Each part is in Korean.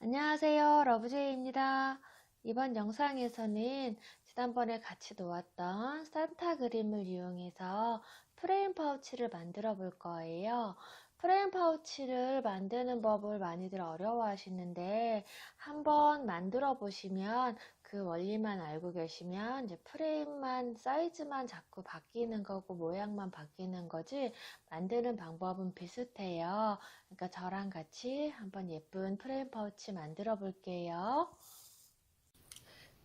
안녕하세요, 러브제이입니다. 이번 영상에서는 지난번에 같이 놓았던 산타 그림을 이용해서 프레임 파우치를 만들어 볼 거예요. 프레임 파우치를 만드는 법을 많이들 어려워하시는데 한번 만들어 보시면 그 원리만 알고 계시면 이제 프레임만 사이즈만 자꾸 바뀌는 거고 모양만 바뀌는 거지 만드는 방법은 비슷해요. 그러니까 저랑 같이 한번 예쁜 프레임 파우치 만들어 볼게요.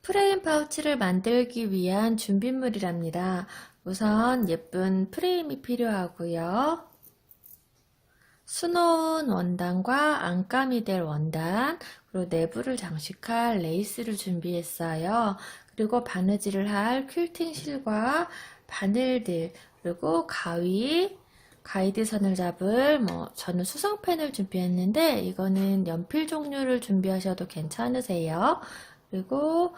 프레임 파우치를 만들기 위한 준비물이랍니다. 우선 예쁜 프레임이 필요하고요. 수놓은 원단과 안감이 될 원단, 그리고 내부를 장식할 레이스를 준비했어요. 그리고 바느질을 할 퀼팅 실과 바늘들, 그리고 가위, 가이드 선을 잡을 저는 수성펜을 준비했는데 이거는 연필 종류를 준비하셔도 괜찮으세요. 그리고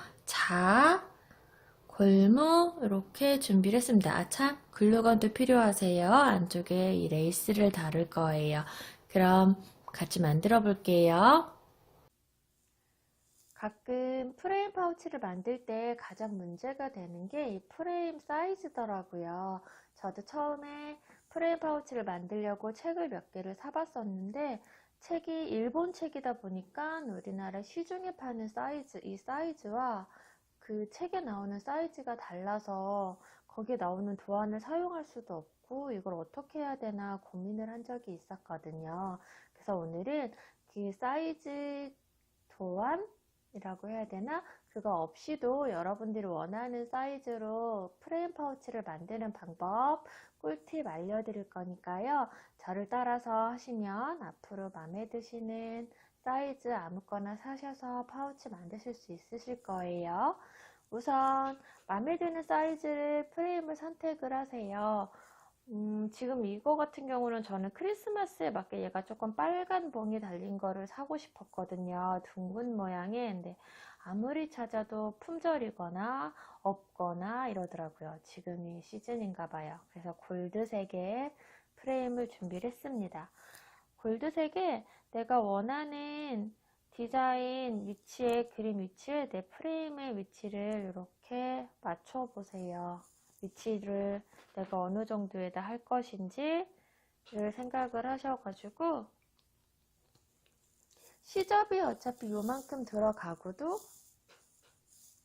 골무 이렇게 준비를 했습니다. 참 글루건도 필요하세요. 안쪽에 이 레이스를 다룰 거예요. 그럼 같이 만들어 볼게요. 가끔 프레임 파우치를 만들 때 가장 문제가 되는 게 이 프레임 사이즈더라고요. 저도 처음에 프레임 파우치를 만들려고 책을 몇 개를 사봤었는데 책이 일본 책이다 보니까 우리나라 시중에 파는 사이즈, 이 사이즈와 그 책에 나오는 사이즈가 달라서 거기에 나오는 도안을 사용할 수도 없고 이걸 어떻게 해야 되나 고민을 한 적이 있었거든요. 그래서 오늘은 그 사이즈 도안이라고 해야 되나? 그거 없이도 여러분들이 원하는 사이즈로 프레임 파우치를 만드는 방법 꿀팁 알려드릴 거니까요. 저를 따라서 하시면 앞으로 마음에 드시는 사이즈 아무거나 사셔서 파우치 만드실 수 있으실 거예요. 우선 마음에 드는 사이즈를 프레임을 선택을 하세요. 지금 이거 같은 경우는 저는 크리스마스에 맞게 얘가 조금 빨간 봉이 달린 거를 사고 싶었거든요. 둥근 모양의. 근데 아무리 찾아도 품절이거나 없거나 이러더라고요. 지금이 시즌인가 봐요. 그래서 골드색의 프레임을 준비를 했습니다. 골드색에 내가 원하는 디자인 위치에, 그림 위치에 내 프레임의 위치를 이렇게 맞춰 보세요. 위치를 내가 어느 정도에다 할 것인지를 생각을 하셔가지고 시접이 어차피 요만큼 들어가고도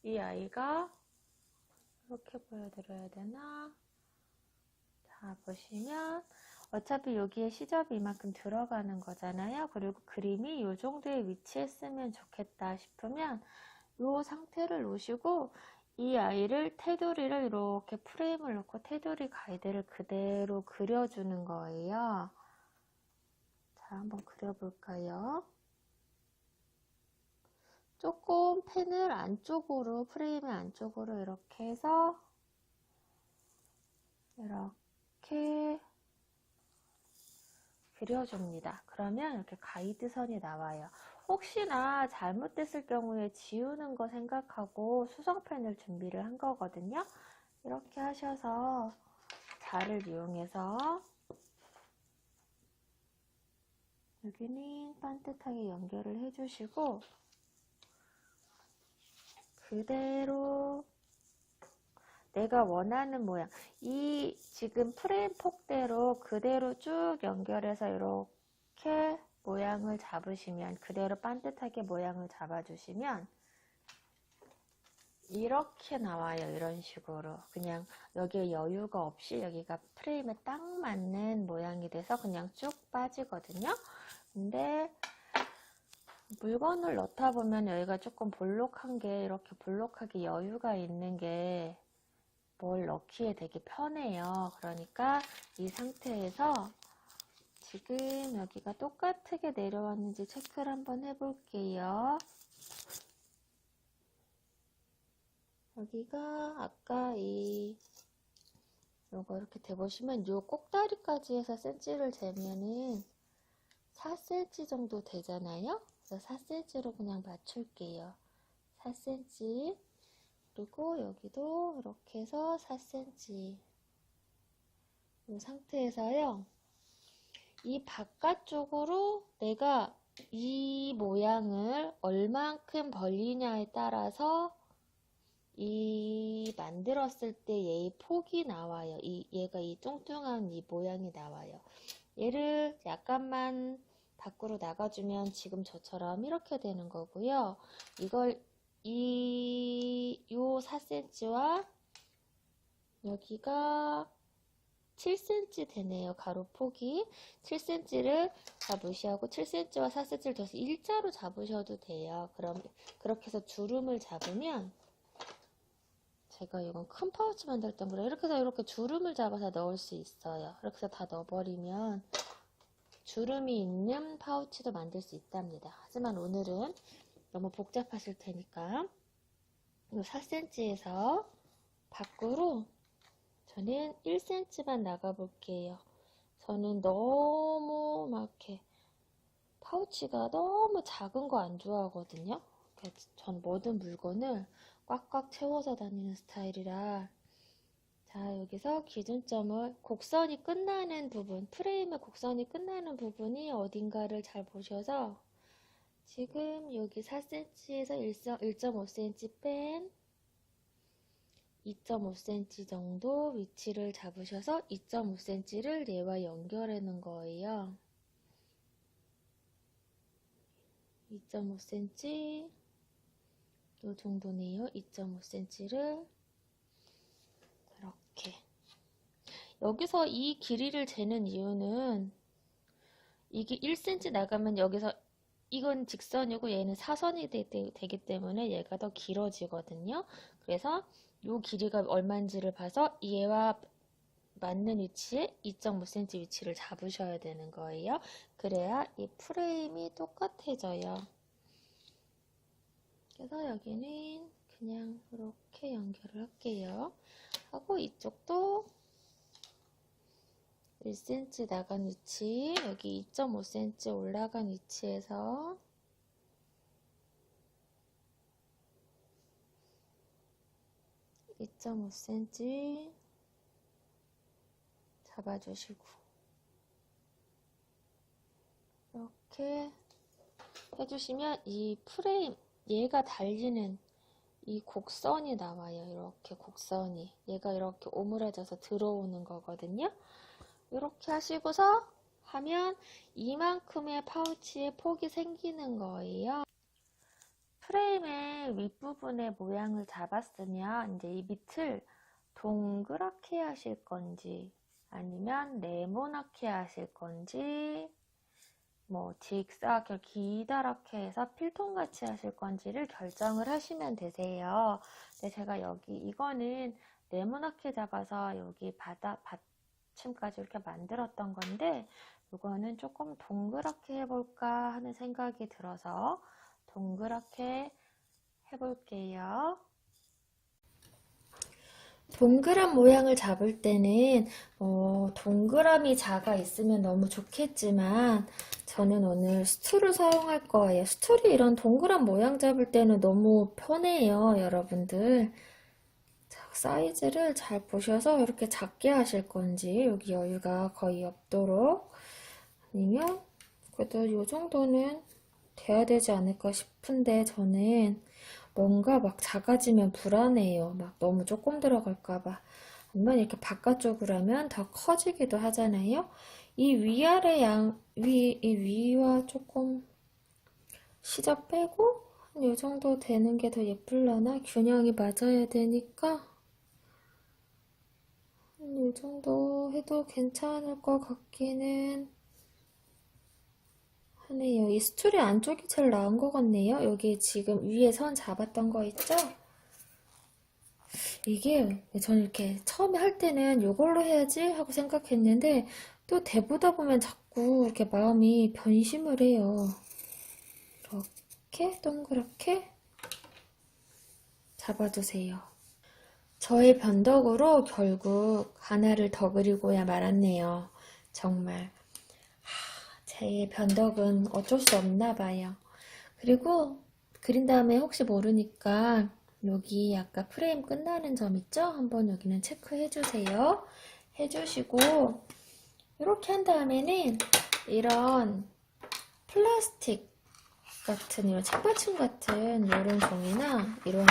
이 아이가 이렇게 보여드려야 되나? 자, 보시면 어차피 여기에 시접이 이만큼 들어가는 거잖아요. 그리고 그림이 이 정도에 위치했으면 좋겠다 싶으면 이 상태를 놓으시고 이 아이를 테두리를 이렇게 프레임을 놓고 테두리 가이드를 그대로 그려주는 거예요. 자, 한번 그려볼까요? 조금 펜을 안쪽으로, 프레임의 안쪽으로 이렇게 해서 이렇게 그려줍니다. 그러면 이렇게 가이드선이 나와요. 혹시나 잘못됐을 경우에 지우는 거 생각하고 수성펜을 준비를 한 거거든요. 이렇게 하셔서 자를 이용해서 여기는 반듯하게 연결을 해주시고 그대로 내가 원하는 모양, 이 지금 프레임 폭대로 그대로 쭉 연결해서 이렇게 모양을 잡으시면, 그대로 반듯하게 모양을 잡아주시면 이렇게 나와요. 이런 식으로 그냥 여기에 여유가 없이 여기가 프레임에 딱 맞는 모양이 돼서 그냥 쭉 빠지거든요. 근데 물건을 넣다 보면 여기가 조금 볼록한 게, 이렇게 볼록하게 여유가 있는 게 뭘 넣기에 되게 편해요. 그러니까 이 상태에서 지금 여기가 똑같게 내려왔는지 체크를 한번 해볼게요. 여기가 아까 요거 이렇게 대보시면 요 꼭다리까지 해서 센치를 재면은 4cm 정도 되잖아요. 그래서 4cm로 그냥 맞출게요. 4cm. 그리고 여기도 이렇게 해서 4cm. 이 상태에서요. 이 바깥쪽으로 내가 이 모양을 얼만큼 벌리냐에 따라서 이 만들었을 때 얘의 폭이 나와요. 얘가 이 뚱뚱한 이 모양이 나와요. 얘를 약간만 밖으로 나가주면 지금 저처럼 이렇게 되는 거고요. 이걸 요 4cm와 여기가 7cm 되네요. 가로 폭이 7cm를 다 무시하고 7cm와 4cm를 더해서 일자로 잡으셔도 돼요. 그럼 그렇게 해서 주름을 잡으면, 제가 이건 큰 파우치 만들 땐 그래. 이렇게 해서 이렇게 주름을 잡아서 넣을 수 있어요. 이렇게 해서 다 넣어버리면 주름이 있는 파우치도 만들 수 있답니다. 하지만 오늘은 너무 복잡하실 테니까 이 4cm에서 밖으로 저는 1cm만 나가 볼게요. 저는 너무 막 이렇게 파우치가 너무 작은 거 안 좋아하거든요. 전 모든 물건을 꽉꽉 채워서 다니는 스타일이라. 자, 여기서 기준점을, 곡선이 끝나는 부분, 프레임의 곡선이 끝나는 부분이 어딘가를 잘 보셔서, 지금 여기 4cm에서 1.5cm 뺀 2.5cm 정도 위치를 잡으셔서 2.5cm를 얘와 연결하는 거예요. 2.5cm 요 정도네요. 2.5cm를 이렇게. 여기서 이 길이를 재는 이유는, 이게 1cm 나가면 여기서 이건 직선이고 얘는 사선이 되기 때문에 얘가 더 길어지거든요. 그래서 요 길이가 얼마인지를 봐서 얘와 맞는 위치에 2.5cm 위치를 잡으셔야 되는 거예요. 그래야 이 프레임이 똑같아져요. 그래서 여기는 그냥 이렇게 연결을 할게요. 하고 이쪽도 1cm 나간 위치, 여기 2.5cm 올라간 위치에서 2.5cm 잡아주시고, 이렇게 해주시면 이 프레임, 얘가 달리는 이 곡선이 나와요. 이렇게 곡선이. 얘가 이렇게 오므라져서 들어오는 거거든요. 이렇게 하시고서 하면 이만큼의 파우치의 폭이 생기는 거예요. 프레임의 윗부분의 모양을 잡았으면 이제 이 밑을 동그랗게 하실 건지 아니면 네모나게 하실 건지 뭐 직사각 기다랗게 해서 필통같이 하실 건지를 결정을 하시면 되세요. 근데 제가 여기 이거는 네모나게 잡아서 여기 받침까지 이렇게 만들었던 건데, 이거는 조금 동그랗게 해볼까 하는 생각이 들어서 동그랗게 해볼게요. 동그란 모양을 잡을 때는 동그라미 자가 있으면 너무 좋겠지만 저는 오늘 스툴을 사용할 거예요. 스툴이 이런 동그란 모양 잡을 때는 너무 편해요, 여러분들. 자, 사이즈를 잘 보셔서 이렇게 작게 하실 건지, 여기 여유가 거의 없도록, 아니면 그래도 이 정도는 돼야 되지 않을까 싶은데, 저는 뭔가 막 작아지면 불안해요. 막 너무 조금 들어갈까봐. 아니면 이렇게 바깥쪽으로 하면 더 커지기도 하잖아요. 이 위아래 이 위와 조금 시접 빼고 한 이 정도 되는 게 더 예쁠라나? 균형이 맞아야 되니까 한 이 정도 해도 괜찮을 것 같기는 하네요. 이 스툴의 안쪽이 제일 나은 것 같네요. 여기 지금 위에 선 잡았던 거 있죠? 이게 저는 이렇게 처음에 할 때는 이걸로 해야지 하고 생각했는데 또 대보다 보면 자꾸 이렇게 마음이 변심을 해요. 이렇게 동그랗게 잡아주세요. 저의 변덕으로 결국 하나를 더 그리고야 말았네요. 정말 제 변덕은 어쩔 수 없나 봐요. 그리고 그린 다음에 혹시 모르니까 여기 아까 프레임 끝나는 점 있죠? 한번 여기는 체크해 주세요. 해주시고 이렇게 한 다음에는 이런 플라스틱 같은 이런 책받침 같은 이런 종이나 이런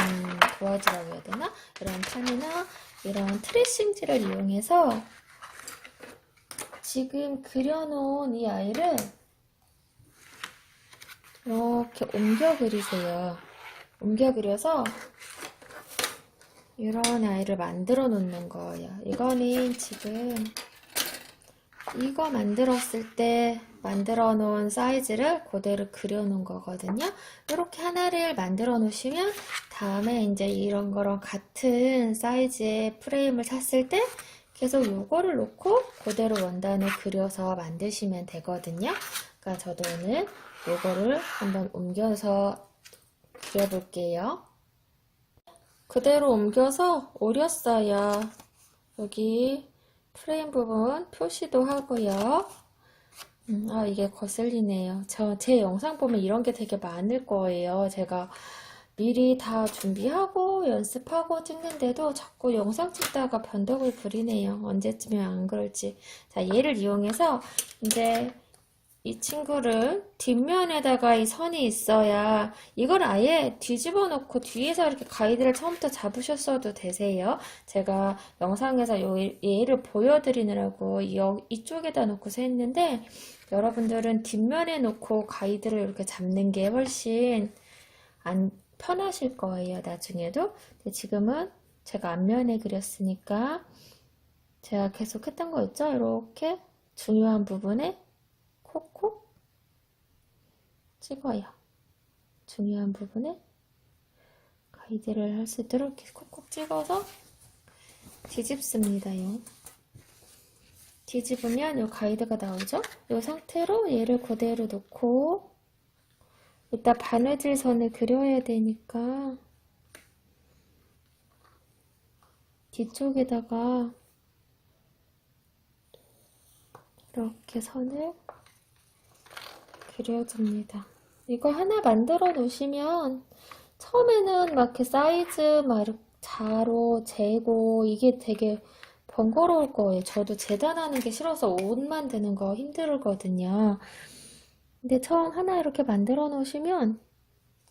도화지라고 해야 되나? 이런 판이나 이런 트레싱지를 이용해서 지금 그려놓은 이 아이를 이렇게 옮겨 그리세요. 옮겨 그려서 이런 아이를 만들어 놓는 거예요. 이거는 지금 이거 만들었을 때 만들어 놓은 사이즈를 그대로 그려 놓은 거거든요. 이렇게 하나를 만들어 놓으시면 다음에 이제 이런 거랑 같은 사이즈의 프레임을 샀을 때 계속 요거를 놓고 그대로 원단을 그려서 만드시면 되거든요. 그러니까 저도 오늘 요거를 한번 옮겨서 그려볼게요. 그대로 옮겨서 오렸어요. 여기 프레임 부분 표시도 하고요. 이게 거슬리네요. 제 영상 보면 이런 게 되게 많을 거예요. 제가 미리 다 준비하고 연습하고 찍는데도 자꾸 영상 찍다가 변덕을 부리네요. 언제쯤에 안 그럴지. 자, 얘를 이용해서 이제 이 친구를 뒷면에다가 이 선이 있어야 이걸 아예 뒤집어 놓고 뒤에서 이렇게 가이드를 처음부터 잡으셨어도 되세요. 제가 영상에서 얘를 보여드리느라고 이쪽에다 놓고서 했는데 여러분들은 뒷면에 놓고 가이드를 이렇게 잡는 게 훨씬 편하실 거예요. 나중에도. 근데 지금은 제가 앞면에 그렸으니까 제가 계속 했던 거 있죠? 이렇게 중요한 부분에 콕콕 찍어요. 중요한 부분에 가이드를 할 수 있도록 이렇게 콕콕 찍어서 뒤집습니다요. 뒤집으면 이 가이드가 나오죠? 이 상태로 얘를 그대로 놓고 이따 바느질 선을 그려야 되니까 뒤쪽에다가 이렇게 선을 그려줍니다. 이거 하나 만들어 놓으시면 처음에는 막 이렇게 사이즈 막 이렇게 자로 재고 이게 되게 번거로울 거예요. 저도 재단하는 게 싫어서 옷 만드는 거 힘들거든요. 근데 처음 하나 이렇게 만들어 놓으시면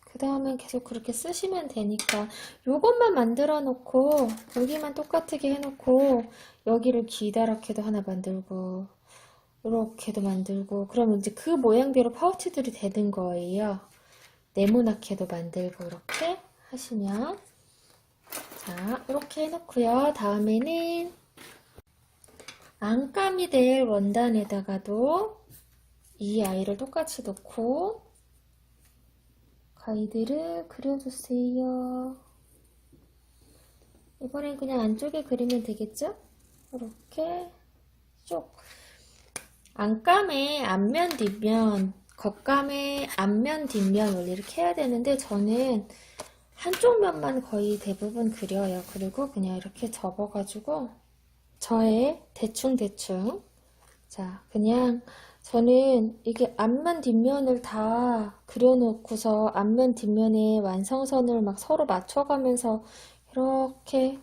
그 다음엔 계속 그렇게 쓰시면 되니까 요것만 만들어 놓고 여기만 똑같게 해놓고 여기를 기다랗게도 하나 만들고 이렇게도 만들고 그러면 이제 그 모양대로 파우치들이 되는 거예요. 네모나게도 만들고 이렇게 하시면 자 이렇게 해놓고요. 다음에는 안감이 될 원단에다가도 이 아이를 똑같이 놓고 가이드를 그려주세요. 이번엔 그냥 안쪽에 그리면 되겠죠? 이렇게 쭉 안감의 앞면 뒷면 겉감의 앞면 뒷면을 이렇게 해야 되는데 저는 한쪽 면만 거의 대부분 그려요. 그리고 그냥 이렇게 접어가지고 저의 대충 자 그냥 저는 이게 앞면 뒷면을 다 그려놓고서 앞면 뒷면에 완성선을 막 서로 맞춰가면서 이렇게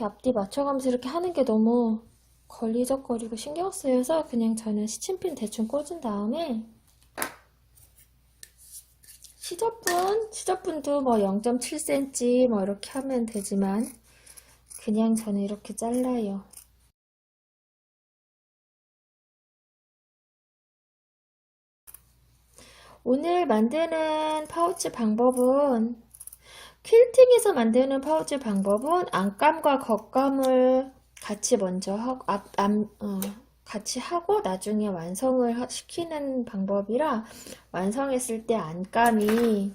앞뒤 맞춰가면서 이렇게 하는 게 너무 걸리적거리고 신경 쓰여서 그냥 저는 시침핀 대충 꽂은 다음에 시접분도 뭐 0.7cm 뭐 이렇게 하면 되지만 그냥 저는 이렇게 잘라요. 오늘 만드는 파우치 방법은 퀼팅에서 만드는 파우치 방법은 안감과 겉감을 같이 먼저 하고 같이 하고 나중에 완성을 시키는 방법이라 완성했을 때 안감이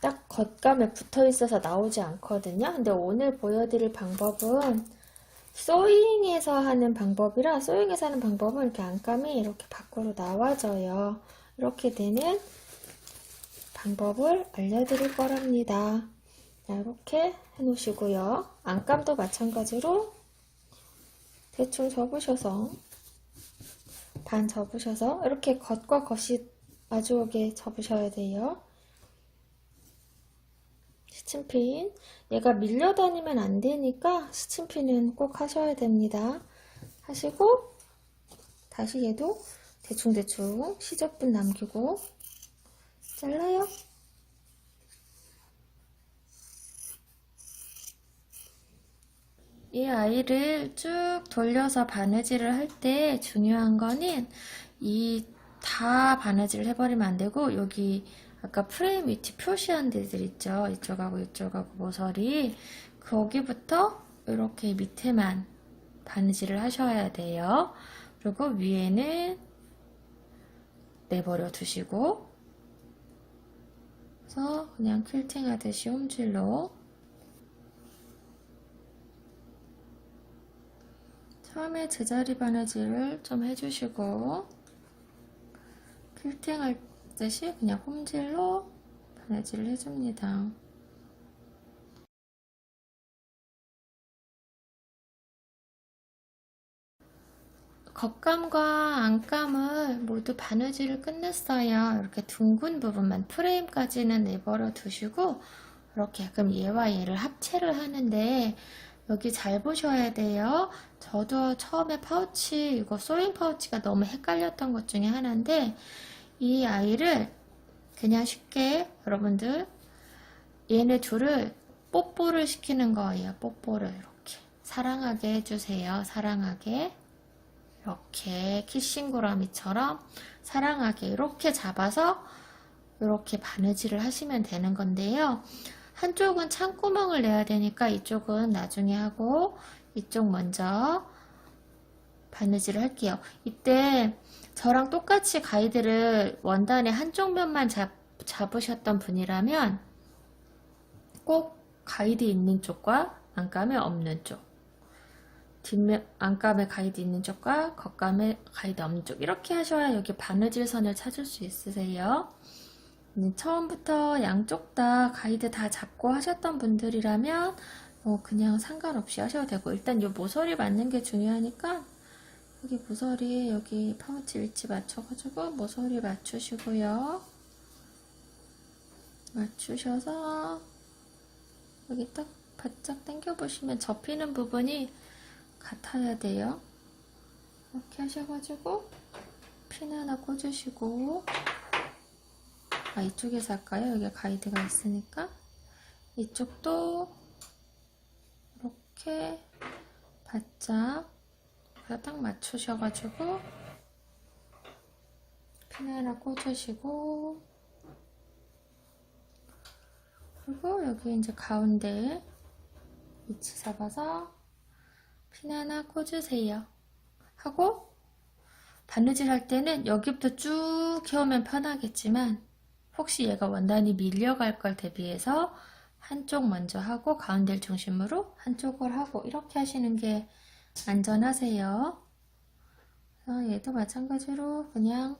딱 겉감에 붙어 있어서 나오지 않거든요. 근데 오늘 보여드릴 방법은 소잉에서 하는 방법이라 소잉에서 하는 방법은 이렇게 안감이 이렇게 밖으로 나와져요. 이렇게 되는 방법을 알려드릴 거랍니다. 자, 이렇게 해놓으시고요. 안감도 마찬가지로 대충 접으셔서 반 접으셔서 이렇게 겉과 겉이 마주오게 접으셔야 돼요. 시침핀 얘가 밀려 다니면 안 되니까 시침핀은 꼭 하셔야 됩니다. 하시고 다시 얘도 대충대충 시접분 남기고 잘라요. 이 아이를 쭉 돌려서 바느질을 할 때 중요한 거는 이 다 바느질을 해버리면 안 되고 여기 아까 프레임 위치 표시한 데들 있죠. 이쪽하고 이쪽하고 모서리 거기부터 이렇게 밑에만 바느질을 하셔야 돼요. 그리고 위에는 내버려 두시고 그래서 그냥 퀼팅 하듯이 홈질로 처음에 제자리 바느질을 좀 해주시고 퀼팅 하듯이 그냥 홈질로 바느질을 해줍니다. 겉감과 안감을 모두 바느질을 끝냈어요. 이렇게 둥근 부분만 프레임까지는 내버려 두시고 이렇게 그럼 얘와 얘를 합체를 하는데 여기 잘 보셔야 돼요. 저도 처음에 파우치 이거 소잉 파우치가 너무 헷갈렸던 것 중에 하나인데 이 아이를 그냥 쉽게 여러분들 얘네 둘을 뽀뽀를 시키는 거예요. 뽀뽀를 이렇게 사랑하게 해주세요. 사랑하게 이렇게 키싱고라미처럼 사랑하게 이렇게 잡아서 이렇게 바느질을 하시면 되는 건데요. 한쪽은 창구멍을 내야 되니까 이쪽은 나중에 하고 이쪽 먼저 바느질을 할게요. 이때 저랑 똑같이 가이드를 원단의 한쪽 면만 잡으셨던 분이라면 꼭 가이드 있는 쪽과 안감에 없는 쪽 뒷면 안감에 가이드 있는 쪽과 겉감에 가이드 없는 쪽 이렇게 하셔야 여기 바느질 선을 찾을 수 있으세요. 처음부터 양쪽 다 가이드 다 잡고 하셨던 분들이라면 그냥 상관없이 하셔도 되고 일단 이 모서리 맞는 게 중요하니까 여기 모서리 여기 파우치 위치 맞춰가지고 모서리 맞추시고요. 맞추셔서 여기 딱 바짝 당겨 보시면 접히는 부분이 같아야 돼요. 이렇게 하셔가지고 핀 하나 꽂으시고 이쪽에서 할까요? 여기 가이드가 있으니까 이쪽도 이렇게 바짝 딱 맞추셔가지고 핀 하나 꽂으시고 그리고 여기 이제 가운데 위치 잡아서 핀 하나 꽂으세요. 하고 바느질 할 때는 여기부터 쭉 해오면 편하겠지만 혹시 얘가 원단이 밀려갈 걸 대비해서 한쪽 먼저 하고 가운데를 중심으로 한쪽을 하고 이렇게 하시는 게 안전하세요. 얘도 마찬가지로 그냥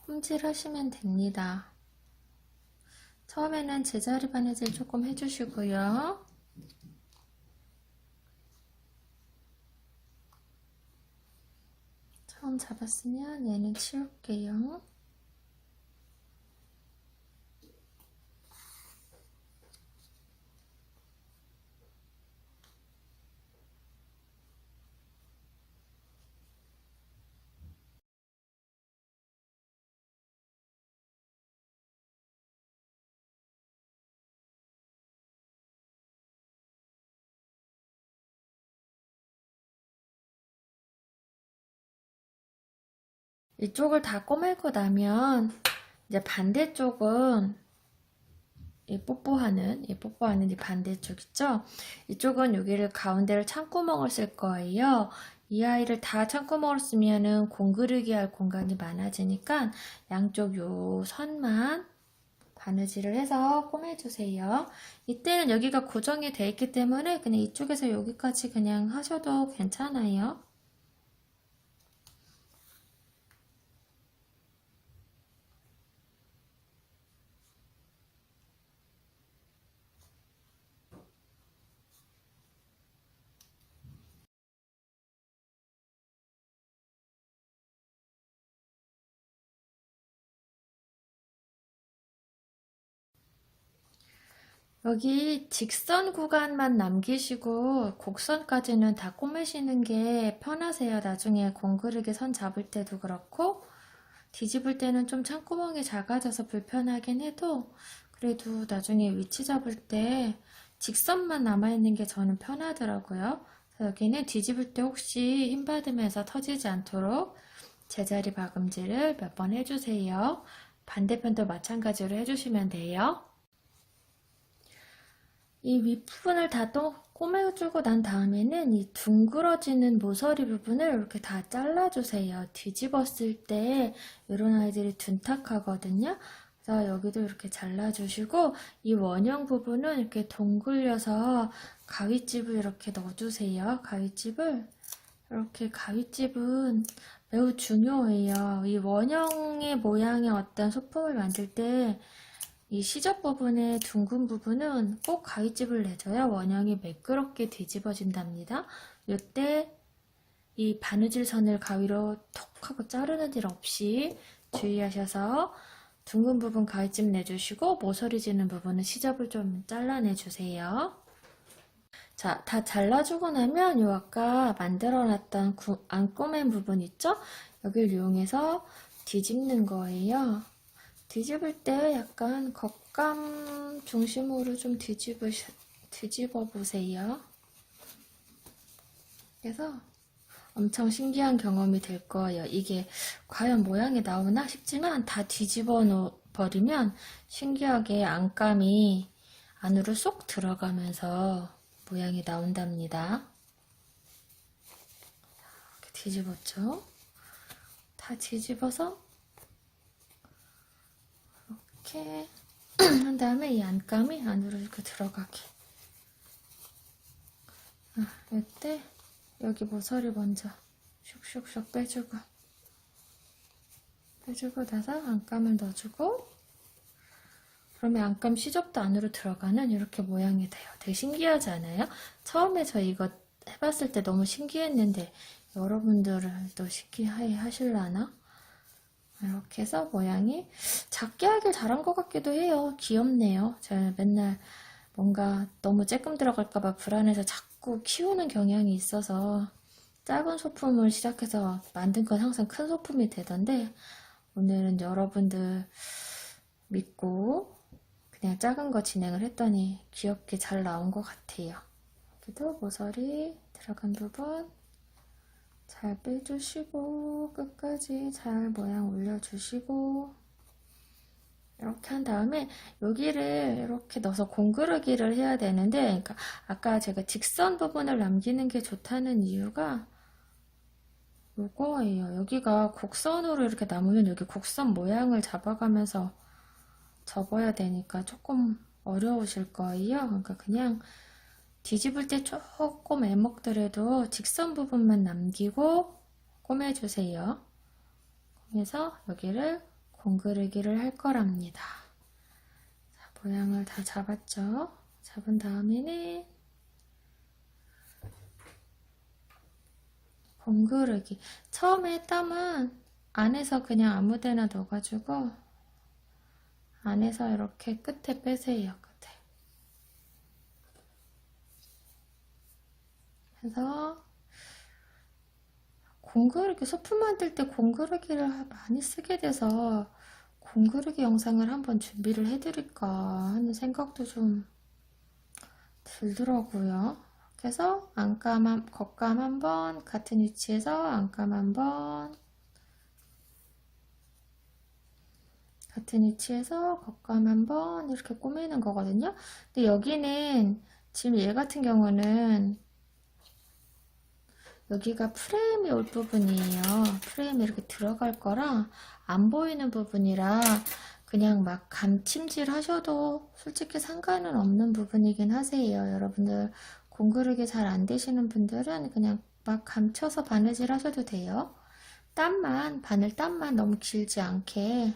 홈질 하시면 됩니다. 처음에는 제자리 바느질 조금 해주시고요. 처음 잡았으면 얘는 치울게요. 이쪽을 다 꼬매고 나면 이제 반대쪽은 이 뽀뽀하는 이 반대쪽 있죠? 이쪽은 여기를 가운데를 창구멍을 쓸 거예요. 이 아이를 다 창구멍을 쓰면은 공그르기 할 공간이 많아지니까 양쪽 요 선만 바느질을 해서 꼬매주세요. 이때는 여기가 고정이 되어 있기 때문에 그냥 이쪽에서 여기까지 그냥 하셔도 괜찮아요. 여기 직선 구간만 남기시고 곡선까지는 다 꼬매시는 게 편하세요. 나중에 공그르기 선 잡을 때도 그렇고 뒤집을 때는 좀 창구멍이 작아져서 불편하긴 해도 그래도 나중에 위치 잡을 때 직선만 남아있는 게 저는 편하더라고요. 그래서 여기는 뒤집을 때 혹시 힘 받으면서 터지지 않도록 제자리 박음질을 몇 번 해주세요. 반대편도 마찬가지로 해주시면 돼요. 이 윗부분을 다 또 꼬매주고 난 다음에는 이 둥그러지는 모서리 부분을 이렇게 다 잘라주세요. 뒤집었을 때 이런 아이들이 둔탁하거든요. 그래서 여기도 이렇게 잘라주시고 이 원형 부분은 이렇게 동글려서 가위집을 이렇게 넣어주세요. 가위집은 매우 중요해요. 이 원형의 모양의 어떤 소품을 만들 때 이 시접 부분의 둥근 부분은 꼭 가위집을 내줘야 원형이 매끄럽게 뒤집어진답니다. 이때 이 바느질 선을 가위로 톡 하고 자르는 일 없이 주의하셔서 둥근 부분 가위집 내주시고 모서리 지는 부분은 시접을 좀 잘라내주세요. 자, 다 잘라주고 나면 요 아까 만들어놨던 안 꼬맨 부분 있죠? 여기를 이용해서 뒤집는 거예요. 뒤집을 때 약간 겉감 중심으로 좀 뒤집어 보세요. 그래서 엄청 신기한 경험이 될 거예요. 이게 과연 모양이 나오나 싶지만 다 뒤집어 버리면 신기하게 안감이 안으로 쏙 들어가면서 모양이 나온답니다. 이렇게 뒤집었죠? 다 뒤집어서 이렇게 한 다음에 이 안감이 안으로 이렇게 들어가게. 이때 여기 모서리 먼저 슉슉슉 빼주고 나서 안감을 넣어주고 그러면 안감 시접도 안으로 들어가는 이렇게 모양이 돼요. 되게 신기하지 않아요? 처음에 저 이거 해봤을 때 너무 신기했는데 여러분들도 신기해 하실라나? 이렇게 해서 모양이 작게 하길 잘한 것 같기도 해요. 귀엽네요. 제가 맨날 뭔가 너무 쬐끔 들어갈까봐 불안해서 자꾸 키우는 경향이 있어서 작은 소품을 시작해서 만든 건 항상 큰 소품이 되던데 오늘은 여러분들 믿고 그냥 작은 거 진행을 했더니 귀엽게 잘 나온 것 같아요. 여기도 모서리 들어간 부분 잘 빼주시고 끝까지 잘 모양 올려주시고 이렇게 한 다음에 여기를 이렇게 넣어서 공그르기를 해야 되는데 그러니까 아까 제가 직선 부분을 남기는 게 좋다는 이유가 요거예요. 여기가 곡선으로 이렇게 남으면 여기 곡선 모양을 잡아가면서 접어야 되니까 조금 어려우실 거예요. 그러니까 그냥 뒤집을 때 조금 애먹더라도 직선 부분만 남기고 꼬매주세요. 그래서 여기를 공그르기를 할 거랍니다. 자, 모양을 다 잡았죠? 잡은 다음에는 공그르기. 처음에 땀은 안에서 그냥 아무데나 넣어가지고 안에서 이렇게 끝에 빼세요. 그래서 공그르기 소품 만들 때 공그르기를 많이 쓰게 돼서 공그르기 영상을 한번 준비를 해드릴까 하는 생각도 좀 들더라고요. 그래서 겉감 한번 같은 위치에서 안감 한번 같은 위치에서 겉감 한번 이렇게 꼬매는 거거든요. 근데 여기는 지금 얘 같은 경우는 여기가 프레임이 올 부분이에요. 프레임이 이렇게 들어갈 거라 안 보이는 부분이라 그냥 막 감침질 하셔도 솔직히 상관은 없는 부분이긴 하세요. 여러분들 공그르기 잘 안 되시는 분들은 그냥 막 감춰서 바느질 하셔도 돼요. 바늘 땀만 너무 길지 않게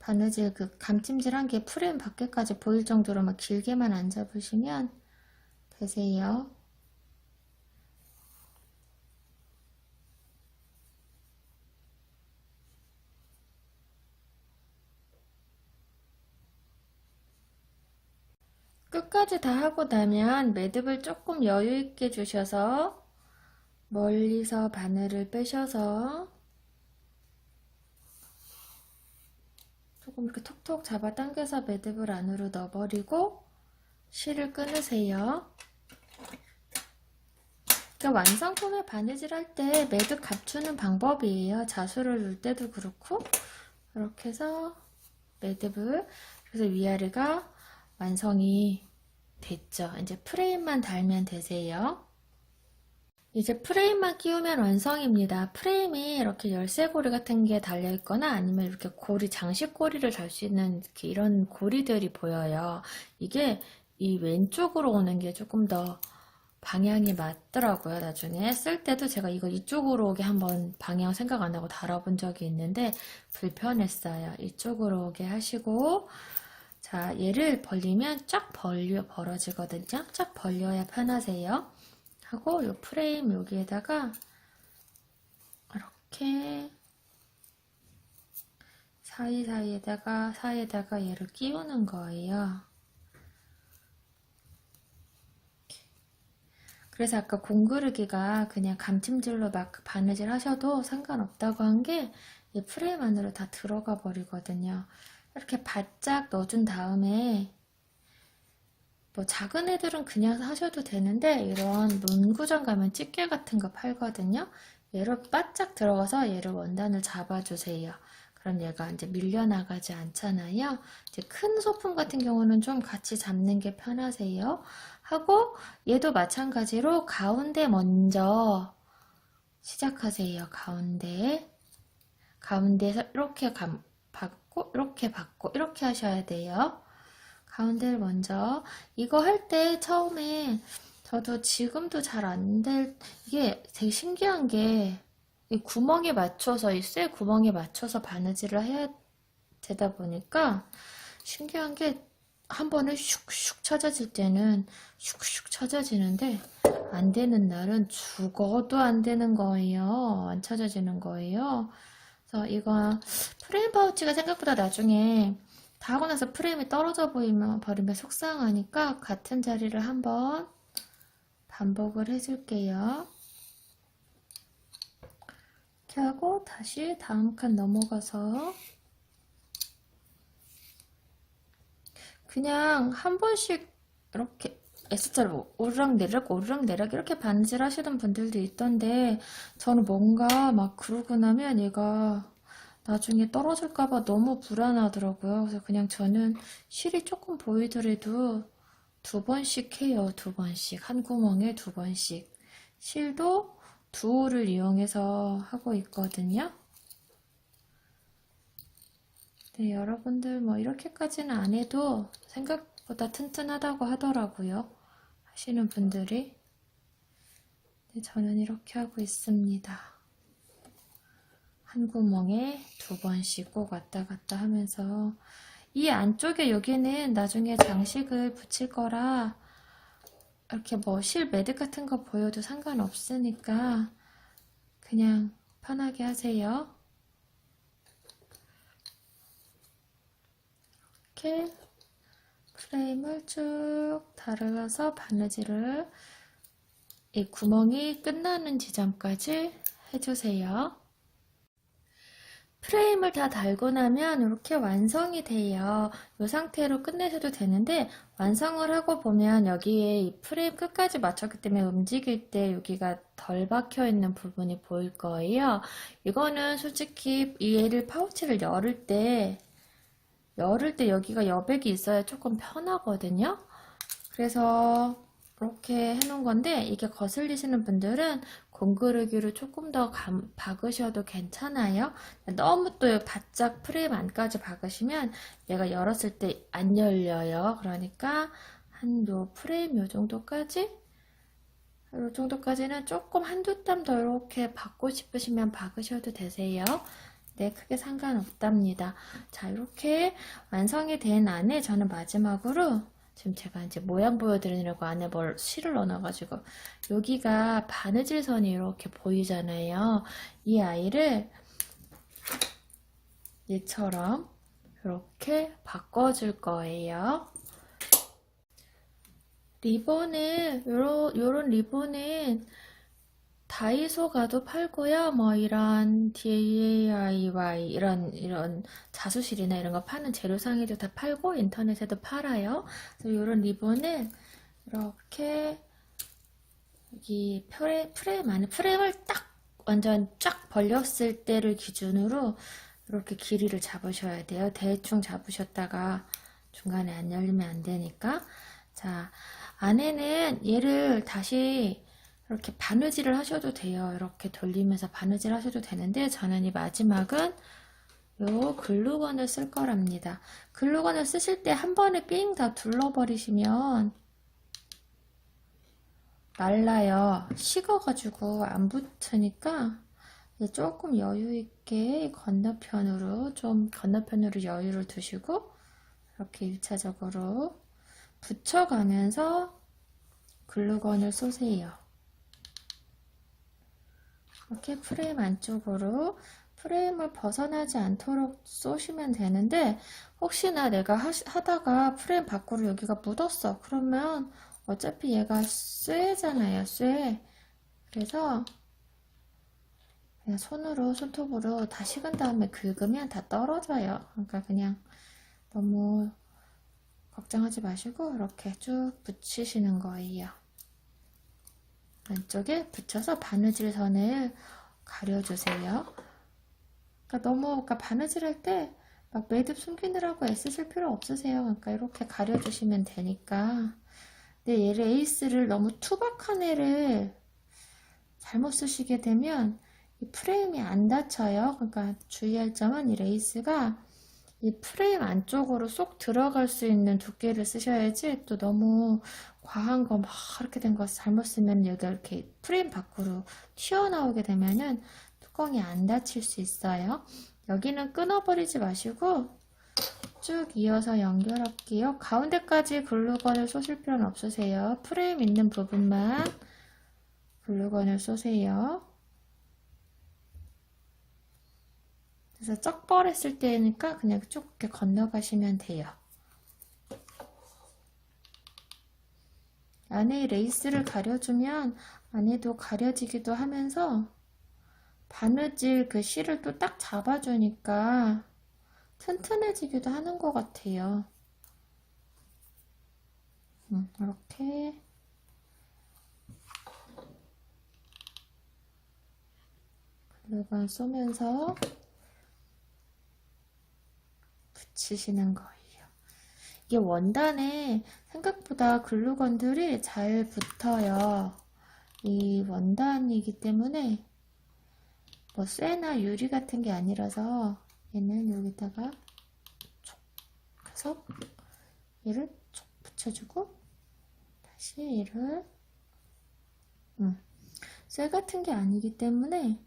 바느질 그 감침질 한 게 프레임 밖에까지 보일 정도로 막 길게만 안 잡으시면 되세요. 끝까지 다 하고 나면 매듭을 조금 여유 있게 주셔서 멀리서 바늘을 빼셔서 조금 이렇게 톡톡 잡아당겨서 매듭을 안으로 넣어버리고 실을 끊으세요. 그러니까 완성품에 바느질 할 때 매듭 감추는 방법이에요. 자수를 넣을 때도 그렇고 이렇게 해서 매듭을, 그래서 위아래가 완성이 됐죠. 이제 프레임만 달면 되세요. 이제 프레임만 끼우면 완성입니다. 프레임이 이렇게 열쇠고리 같은 게 달려 있거나 아니면 이렇게 고리, 장식고리를 달 수 있는 이런 고리들이 보여요. 이게 이 왼쪽으로 오는 게 조금 더 방향이 맞더라고요. 나중에 쓸 때도 제가 이거 이쪽으로 오게 한번 방향 생각 안 하고 달아본 적이 있는데 불편했어요. 이쪽으로 오게 하시고, 자, 얘를 벌리면 쫙 벌어지거든요. 쫙 벌려야 편하세요. 하고 이 프레임 여기에다가 이렇게 사이에다가 얘를 끼우는 거예요. 그래서 아까 공구르기가 그냥 감침질로 막 바느질 하셔도 상관없다고 한 게 이 프레임 안으로 다 들어가 버리거든요. 이렇게 바짝 넣어준 다음에, 뭐 작은 애들은 그냥 하셔도 되는데 이런 문구점 가면 집게 같은 거 팔거든요. 얘를 바짝 들어가서 얘를 원단을 잡아주세요. 그럼 얘가 이제 밀려나가지 않잖아요. 이제 큰 소품 같은 경우는 좀 같이 잡는 게 편하세요. 하고 얘도 마찬가지로 가운데 먼저 시작하세요. 가운데에서 이렇게 받고 이렇게 받고 이렇게 하셔야 돼요. 가운데를 먼저. 이거 할 때 처음에 저도 지금도 잘 안 이게 되게 신기한 게 이 구멍에 맞춰서, 이 쇠 구멍에 맞춰서 바느질을 해야 되다 보니까 신기한 게 한 번에 슉슉 찾아질 때는 슉슉 찾아지는데 안 되는 날은 죽어도 안 되는 거예요. 안 찾아지는 거예요. 그래서 이거 프레임 파우치가 생각보다 나중에 다 하고 나서 프레임이 떨어져 버리면 속상하니까 같은 자리를 한번 반복을 해줄게요. 이렇게 하고 다시 다음 칸 넘어가서 그냥 한 번씩 이렇게 S자로 오르락내락 이렇게 바느질 하시던 분들도 있던데 저는 뭔가 막 그러고 나면 얘가 나중에 떨어질까봐 너무 불안하더라고요. 그래서 그냥 저는 실이 조금 보이더라도 2번씩 해요. 2번씩. 한 구멍에 2번씩. 실도 두호를 이용해서 하고 있거든요. 네, 여러분들 뭐 이렇게까지는 안 해도 생각보다 튼튼하다고 하더라고요. 하시는 분들이. 네, 저는 이렇게 하고 있습니다. 한 구멍에 2번씩 꼭 왔다 갔다 하면서 이 안쪽에 여기는 나중에 장식을 붙일 거라 이렇게 뭐 실 매듭 같은 거 보여도 상관없으니까 그냥 편하게 하세요. 이렇게 프레임을 쭉 달아서 바느질을 이 구멍이 끝나는 지점까지 해주세요. 프레임을 다 달고 나면 이렇게 완성이 돼요. 이 상태로 끝내셔도 되는데 완성을 하고 보면 여기에 이 프레임 끝까지 맞췄기 때문에 움직일 때 여기가 덜 박혀 있는 부분이 보일 거예요. 이거는 솔직히 얘를 파우치를 열을 때 여기가 여백이 있어야 조금 편하거든요. 그래서 이렇게 해놓은 건데 이게 거슬리시는 분들은 공구르기로 조금 더 박으셔도 괜찮아요. 너무 또 바짝 프레임 안까지 박으시면 얘가 열었을 때 안 열려요. 그러니까 한 요 프레임 요 정도까지는 조금 한두 땀 더 이렇게 박고 싶으시면 박으셔도 되세요. 네, 크게 상관없답니다. 자, 이렇게 완성이 된 안에 저는 마지막으로 지금 제가 이제 모양 보여드리려고 안에 실을 넣어가지고 여기가 바느질 선이 이렇게 보이잖아요. 이 아이를 얘처럼 이렇게 바꿔줄 거예요. 리본은 요런 리본은 다이소 가도 팔고요. 뭐 이런 DIY 이런 자수실이나 이런 거 파는 재료상에도 다 팔고 인터넷에도 팔아요. 그래서 이런 리본을 이렇게 여기 프레임 안에 프레임을 딱 완전 쫙 벌렸을 때를 기준으로 이렇게 길이를 잡으셔야 돼요. 대충 잡으셨다가 중간에 안 열리면 안 되니까. 자, 안에는 얘를 다시 이렇게 바느질을 하셔도 돼요. 이렇게 돌리면서 바느질 하셔도 되는데 저는 이 마지막은 요 글루건을 쓸 거랍니다. 글루건을 쓰실 때 한 번에 삥 다 둘러버리시면 말라요. 식어가지고 안 붙으니까 조금 여유있게 건너편으로 여유를 두시고 이렇게 1차적으로 붙여가면서 글루건을 쏘세요. 이렇게 프레임 안쪽으로 프레임을 벗어나지 않도록 쏘시면 되는데 혹시나 내가 하다가 프레임 밖으로 여기가 묻었어. 그러면 어차피 얘가 쇠잖아요. 쇠. 그래서 그냥 손톱으로 다 식은 다음에 긁으면 다 떨어져요. 그러니까 그냥 너무 걱정하지 마시고 이렇게 쭉 붙이시는 거예요. 안쪽에 붙여서 바느질 선을 가려주세요. 그러니까 바느질 할 때 막 매듭 숨기느라고 애쓰실 필요 없으세요. 그러니까 이렇게 가려주시면 되니까. 근데 얘 레이스를 너무 투박한 애를 잘못 쓰시게 되면 이 프레임이 안 닫혀요. 그러니까 주의할 점은 이 레이스가 이 프레임 안쪽으로 쏙 들어갈 수 있는 두께를 쓰셔야지 또 너무 과한 거 막 이렇게 된 거 잘못 쓰면 여기가 이렇게 프레임 밖으로 튀어나오게 되면은 뚜껑이 안 닫힐 수 있어요. 여기는 끊어버리지 마시고 쭉 이어서 연결할게요. 가운데까지 글루건을 쏘실 필요는 없으세요. 프레임 있는 부분만 글루건을 쏘세요. 그래서 쩍벌했을 때니까 그냥 쭉 이렇게 건너가시면 돼요. 안에 레이스를 가려주면 안에도 가려지기도 하면서 바느질 그 실을 또 딱 잡아주니까 튼튼해지기도 하는 것 같아요. 이렇게 글루건 쏘면서 붙이시는 거예요. 이게 원단에 생각보다 글루건들이 잘 붙어요. 이 원단이기 때문에 뭐 쇠나 유리 같은 게 아니라서 얘는 여기다가 촉 해서 얘를 촉 붙여주고 다시 얘를 쇠 같은 게 아니기 때문에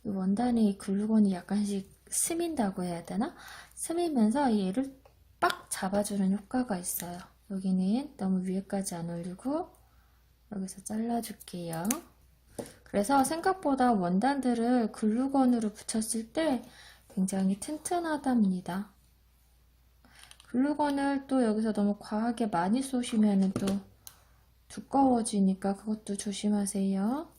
이 원단에 이 글루건이 약간씩 스민다고 해야 되나? 스미면서 얘를 빡 잡아주는 효과가 있어요. 여기는 너무 위에까지 안 올리고 여기서 잘라줄게요. 그래서 생각보다 원단들을 글루건으로 붙였을 때 굉장히 튼튼하답니다. 글루건을 또 여기서 너무 과하게 많이 쏘시면 또 두꺼워지니까 그것도 조심하세요.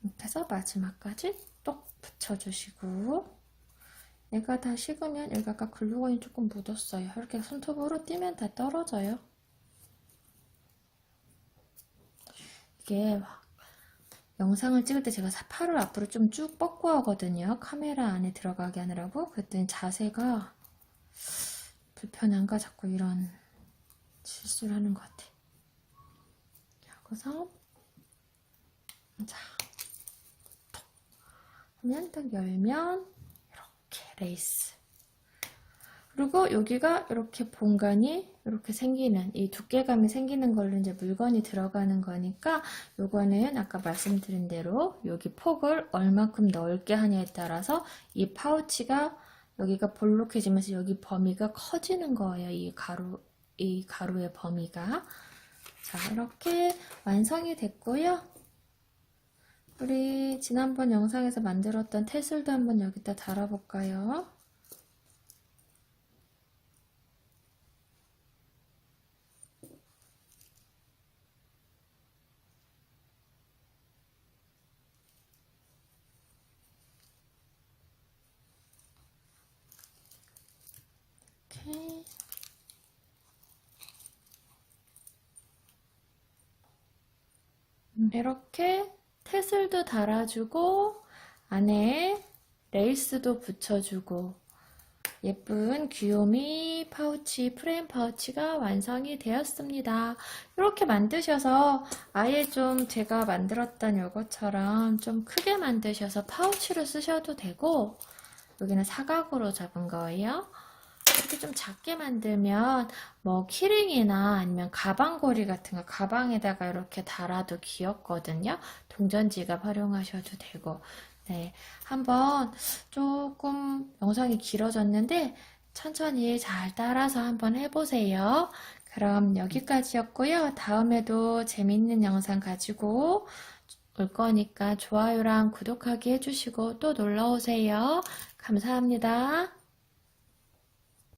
이렇게 해서 마지막까지 똑 붙여주시고 얘가 다 식으면 여기 아까 글루건이 조금 묻었어요. 이렇게 손톱으로 띄면 다 떨어져요. 이게 영상을 찍을 때 제가 팔을 앞으로 좀 쭉 뻗고 하거든요. 카메라 안에 들어가게 하느라고. 그랬더니 자세가 불편한가 자꾸 이런 실수를 하는 것 같아. 여기서 자, 톡 하면 딱 열면 이렇게 레이스. 그리고 여기가 이렇게 본관이 이렇게 생기는 이 두께감이 생기는 걸로 이제 물건이 들어가는 거니까 요거는 아까 말씀드린 대로 여기 폭을 얼마큼 넓게 하냐에 따라서 이 파우치가 여기가 볼록해지면서 여기 범위가 커지는 거예요. 이 가루의 범위가. 자, 이렇게 완성이 됐고요. 우리 지난번 영상에서 만들었던 테슬도 한번 여기다 달아볼까요? 이렇게 태슬도 달아주고 안에 레이스도 붙여주고 예쁜 귀요미 파우치, 프레임 파우치가 완성이 되었습니다. 이렇게 만드셔서 아예 좀 제가 만들었던 요것처럼 좀 크게 만드셔서 파우치로 쓰셔도 되고, 여기는 사각으로 잡은 거예요. 이렇게 좀 작게 만들면 뭐 키링이나 아니면 가방고리 같은 거 가방에다가 이렇게 달아도 귀엽거든요. 동전지갑 활용하셔도 되고. 네, 한번 조금 영상이 길어졌는데 천천히 잘 따라서 한번 해보세요. 그럼 여기까지였고요. 다음에도 재밌는 영상 가지고 올 거니까 좋아요랑 구독하기 해주시고 또 놀러오세요. 감사합니다.